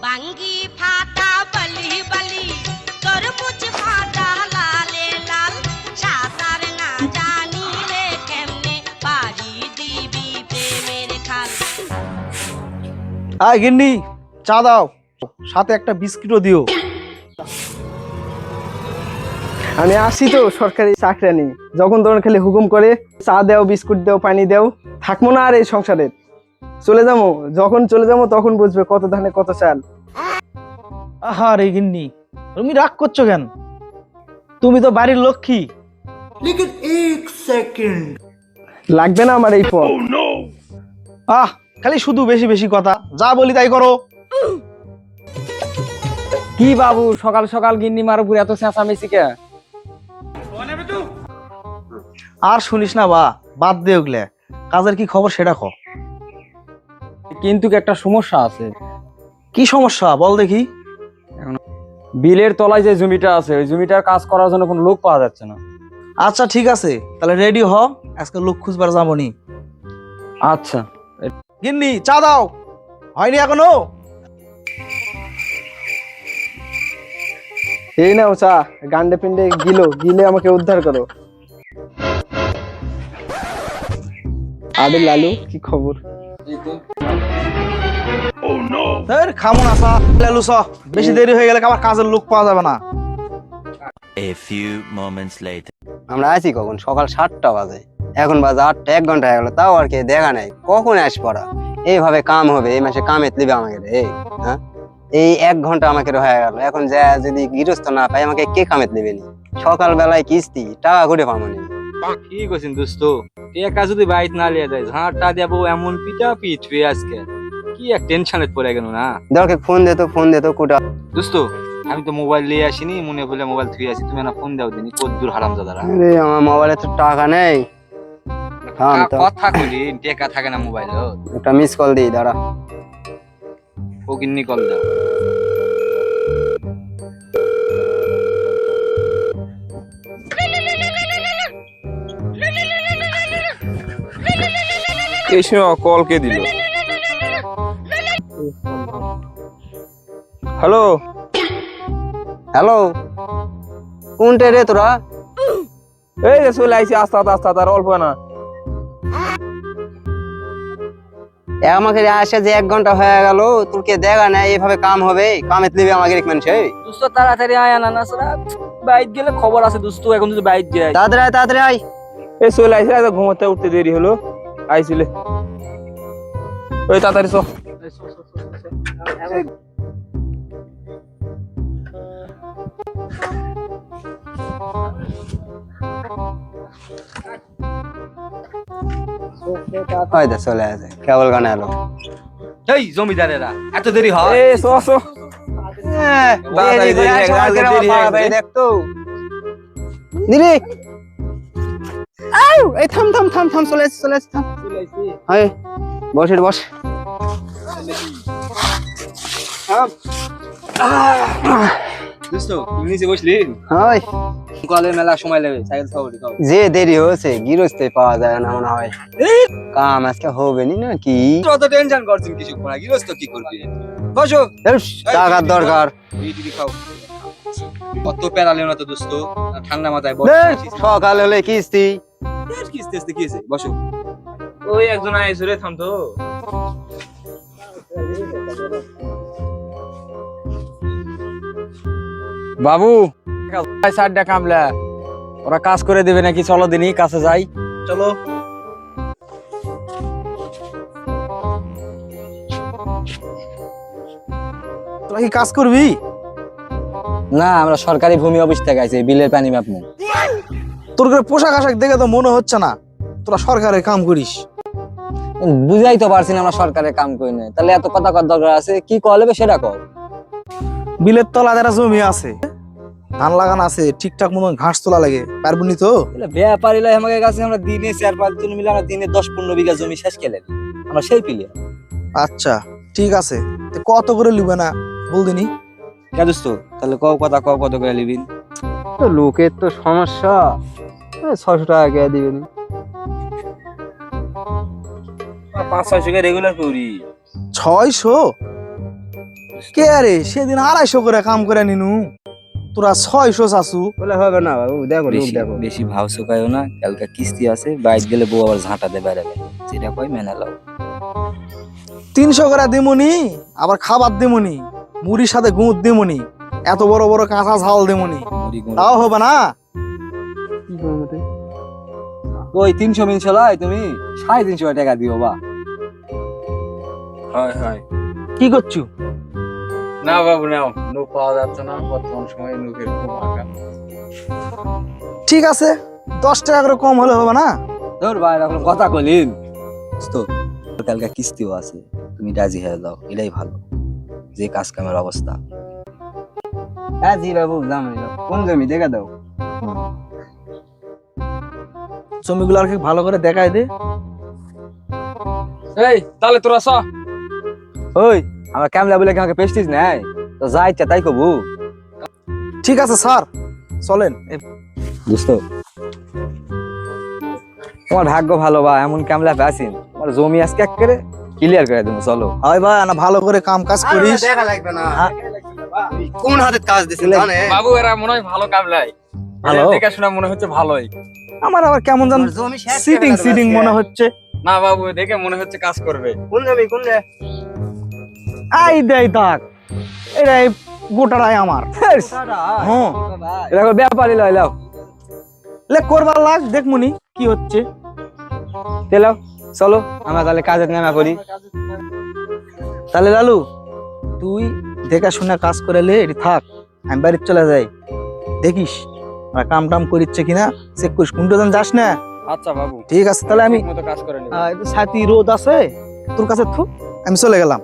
বাঙ্গি ফাটা বলি বলি তরমুজ ফাটা লালে লাল সাঁতার না জানিলে কেমনে পাড়ি দিবি প্রেমের খাল। আয় গিন্নি, চা দাও, সাথে একটা বিস্কিটও দিও। আমি আসি তো সরকারি চাকরানি, যখন তখন খালি হুকুম করে চা দেও, বিস্কুট দেও, পানি দেও। থাকবো না আর এই সংসারে, চলে যাবো। যখন চলে যাবো তখন বুঝবে কত ধানে কত চাল। আহা রে গিন্নি, তুমি রাগ করছো কেন? তুমি তো বাড়ির লক্ষ্মী। লাগবে না আমার এই পথ। খালি শুধু বেশি বেশি কথা, যা বলি তাই করো। কি বাবু, সকাল সকাল গিন্নি মার উপর এত চেঁচামেচি কে? আর শুনিস না বাদ দে ওগুলা। কাজের কি খবর সেটা ক। কিন্তু একটা সমস্যা আছে। কি সমস্যা বল দেখি। বিলের তলায় যে জমিটা আছে, ওই জমিটার কাজ করার জন্য কোনো লোক পাওয়া যাচ্ছে না। আচ্ছা ঠিক আছে, তাহলে রেডি হ, আজকে লোক খুঁজবার যাবনি। আচ্ছা গিন্নি, চা দাও, হয়নি এখনো? এই নাও চা, গান্ডে পিন্ডে গিলে আমাকে উদ্ধার করো। আরে লালু, কি খবর? খামো না চা, লালু চ, বেশি দেরি হয়ে গেলে আবার কাজের লোক পাওয়া যাবে না। A few moments later. আমরা আছি কখন? সকাল 7টা বাজে, এখন বাজে 8টা, 1 ঘন্টা হয়ে গেল, তাও আর কে দেখা নাই। কখন আস পড়া? এইভাবে কাম হবে? এই মাসে কামে দিবে আমাকে রে? হ্যাঁ, এই 1 ঘন্টা আমাকে হয়ে গেল, এখন যা যদি গৃহস্থ না পাই আমাকে কে কামে দিবে নি? সকাল বেলায় কিস্তি, টাকা করে পাবো নি। কি করছেন দোস্ত? টেকা যদি বাইত না লিয়ে দেয়, ঝাঁটা দেবো এমন পিটা পিট হয়ে আজকে কি এক টেনশনে পড়ে গেল না। দরকে ফোন দে তো কোটা। দোস্ত, আমি তো মোবাইল নিয়ে আসিনি, মনে বলে মোবাইল থুয়ে আসি, তুমি না ফোন দাও দিনি, কদ্দুর হারামজাদারা। আরে আমার মোবাইলে তো টাকা নেই। কথা কলি, টেকা থাকে না মোবাইল। একটা মিস কল দিই, দাঁড়া। ফকিন্নি কল দাও। এই সময় কল কে দিল? হ্যালো হ্যালো, কোনটা রে তোরা? এই যে চলে আইছি, আস্তে আর অল্প না। আমাকে আসে যে 1 ঘন্টা হয়ে গেল, তোর কে দেখা নাই? এইভাবে কাম হবে? কামে দিবে আমাকে এক মানুষ? দোস্ত তাড়াতাড়ি আয় না, না বাইট গেলে খবর আছে দোস্ত, এখন যদি বাইট যায়। তাড়াতাড়ি আয়। এই চলে আইছি, ঘুমোতে উঠতে দেরি হলো, আইছিলে। ওই তাড়াতাড়ি চ। হয়তো চলে আসে, কেবল গানে এলো। এই জমিদারেরা এত দেরি হয়? এই চ চ। দেখতো দিদি, এই থাম, চলে আসি থাম। বস। দোস্ত, তুমি নিচে বসলি? হয় কলের মেলা সময় লাগবে, সাইকেল খাওয়ারি খাও। যে দেরি হয়েছে, গৃহস্থ পাওয়া যায় না মনে হয়। কাম আজকে হবে নি নাকি? অত টেনশন করছেন কিছু না, গৃহস্থ কি করবি? বসো, টাকার দরকার। দিদি খাও। অত প্যারালেও না তো দোস্ত, ঠান্ডা মাথায় বস। সকাল হলে কিস্তি। কিস্তি কি আছে? বসো। ওই একজন আইসো রে, থাম তো। বাবু, 4টা কামলা, ওরা কাজ করে দেবে নাকি? চলো দিনই কাছে যাই। চলো। তোরা কি কাজ করবি? না, আমরা সরকারি ভূমি অফিস থেকে আইছি, বিলের পানি মাপ নেই। তোর করে পোশাক আশাক দেখে তো মনে হচ্ছে না তোরা সরকারের কাম করিস। বুঝাই তো পারছি না আমরা সরকারের কাম করি না, তাহলে এত কথা কর দরকার আছে? কি কলেবে সেটা কর। বিলের তলা যারা জমি আছে, ধান লাগানো আছে, ঠিকঠাক মতন ঘাস তোলা লাগে, পারবনি তো? ব্যাপারী লাই আমাকে কাছে, আমরা দিনে 4-5 জন মিলে আমরা দিনে 10-15 বিঘা জমি শেষ খেলে আমরা সেই পিলে। আচ্ছা ঠিক আছে, কত করে লিবে না বল দিনি। কে দোস্ত, তাহলে কত করে নিবিন? লোকের তো সমস্যা, 600 টাকা কে দিবেন? 500-600 রেগুলার করি। 600? কে রে সেদিন 250 করে কাম করে নিনু, তোরা 600 চাচু। বলে হবে না বাবু, দেখো লোক বেশি দেখো। বেশি ভাও শুকায়ও না, কালকে কিস্তি আছে, বাইক গেলে বউ আবার ঝাঁটা দে বেড়াবে, সেটা কই মেনে লাও। 300 করে দিমুনি, আবার খাবার দিমুনি, মুড়ির সাথে গুঁত দিমুনি, এত বড় বড় কাঁচা ঝাল দিমুনি, মুড়ি গুঁড়ো। তাও হবে না? কি করবো রে? ওই 300 মিন চলাই তুমি 350 টাকা দিও বা। হয় হয়। কি করছু? না বাবু নাও, নুক পাওয়া যাচ্ছে না বর্তমান সময়ে, নুকের খুব আঁকা। ঠিক আছে, 10 টাকা করে কম হলে হবে না? তোর ভাই এখন কথা কলিন তো, কালকে কিস্তিও আছে, তুমি রাজি হয়ে যাও, এটাই ভালো, যে কাজ কামের অবস্থা। হ্যাঁ জি বাবু, দাম কোন জমি দেখে দাও। জমিগুলো আর কি ভালো করে দেখাই দে। এই তাহলে তোরা চ। ওই আমরা ক্যামলা বলে কি আমাকে পেস্টিস নাই, তো যা ইচ্ছা তাই কবু। ঠিক আছে স্যার, চলেন। বুঝতো তোমার ভাগ্য ভালো বা, এমন ক্যামলা পাসিন, তোমার জমি আজকে এক করে ক্লিয়ার করে দেবো, চলো। হয় ভাই, না ভালো করে কাম কাজ করিস। দেখা লাগবে না, হ্যাঁ। কোন হাতে কাজ দিছেন জানে? বাবু এরা মনে হয় ভালো কামলাই, ভালো? দেখাশোনা মনে হচ্ছে ভালোই। আমার আবার কেমন জান আমার জমি শেষ করে সিটিং দেবো সিটিং আজকে। মনে হচ্ছে। না বাবু দেখে মনে হচ্ছে কাজ করবে। কোন জমি কোন রে? আই দেই দাগ, এটা এই গোটারাই আমার। হ্যাঁ, এরকম ব্যাপারই লইলাও, লে করবার লাগ, দেখমুনি কি হচ্ছে। তেলাও চলো, আমরা তাহলে কাজে নেমে পড়ি। তাহলে লালু, তুই দেখাশোনা কাজ করে লে, এটি থাক, আমি বাড়ি চলে যাই। দেখিস আর কাম টাম করিচ্ছে কিনা চেক করিস, কোনটা যেন যাস না। আচ্ছা বাবু, ঠিক আছে, তাহলে আমি মতো কাজ করে নিব। ছাতি রোদ আছে তোর কাছে, আমি চলে গেলাম।